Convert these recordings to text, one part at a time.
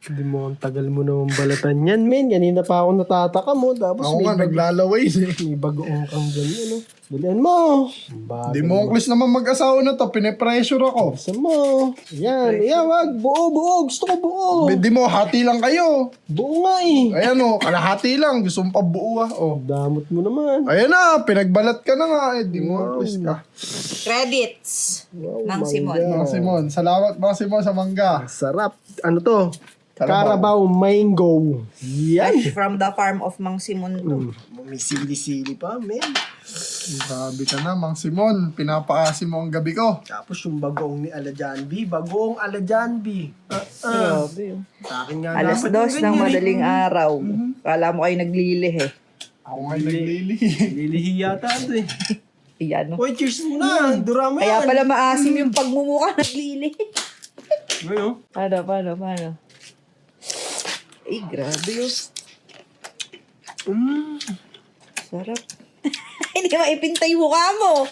Hindi mo, ang tagal mo naman balatan yan, men. Kanina pa ako natataka mo. Tapos Ako nga, naglalaway eh. may bagoong kang ganyan, no? Dalian mo. Di mo Chris naman mag-asawa na to, pinipressure ako. Sa mo. Yan, wag. Buo. Gusto ko buo. Di mo, hati lang kayo. Buo nga eh. Ayan o, kalahati lang. Gusto mong pabuo ah. Oh. Damot mo naman. Ayan na, pinagbalat ka na nga. Di mo Chris ka. Credits ng Simon. Mga Simon, salamat mga Simon sa mangga. Sarap. Ano to? Carabao. Carabao Mango. Yan. Fresh from the farm of Mang Simon to. May sili-sili pa, men. Grabe ka na, Mang Simon. Pinapaasim mo ang gabi ko. Tapos yung bagoong ni Alajanbi. Bagoong Alajanbi. Grabe. Sa akin nga Alas dapat 2 yung ng ganyan madaling araw. Kala mo kayo naglilih eh. Ako nga'y naglili. Lilihi yata ito eh. Iyan. No? Uy, cheers muna. Dura mo Kaya yan. pala maasim yung pagmumukha naglilih. Ano? Paano? Eh, grabe yun. Sarap. Hindi ka maipintay yung mukha mo.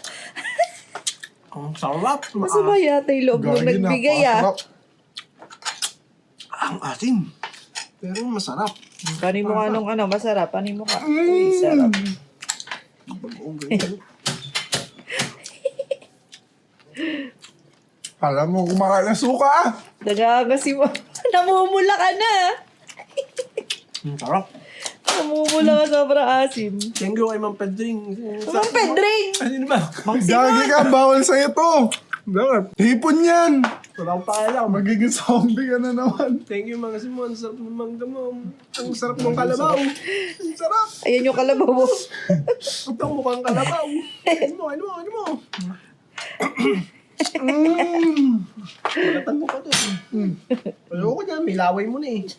Ang sarap. Masama yata yung loob mo Gagi, nagbigay ah. napakasarap. Ang asin. Pero masarap. Paano yung mukha nung ano? Masarap. Paano yung mukha? Uy, sarap. Bagoong ganyan. Alam mo, kumakain ng suka ah. Nagagasi mo. Namumula ka na. Ang sarap. Namumula ka sobrang asim. Thank you kay Mang Pedring. Mang Pedring! Ano ba? Gagi ka, bawal sa'yo to. Bakit? Hipon yan. Wala akong pakialam. Magiging zombie ka na naman. Thank you mga Simon. Ang sarap ng mangga mo. Ang sarap ng kalabaw. Ang sarap. Ayan yung kalabaw mo. Ito mukhang kalabaw. Ano mo? Balatan mo pa to. Ayoko niya. May laway mo na eh.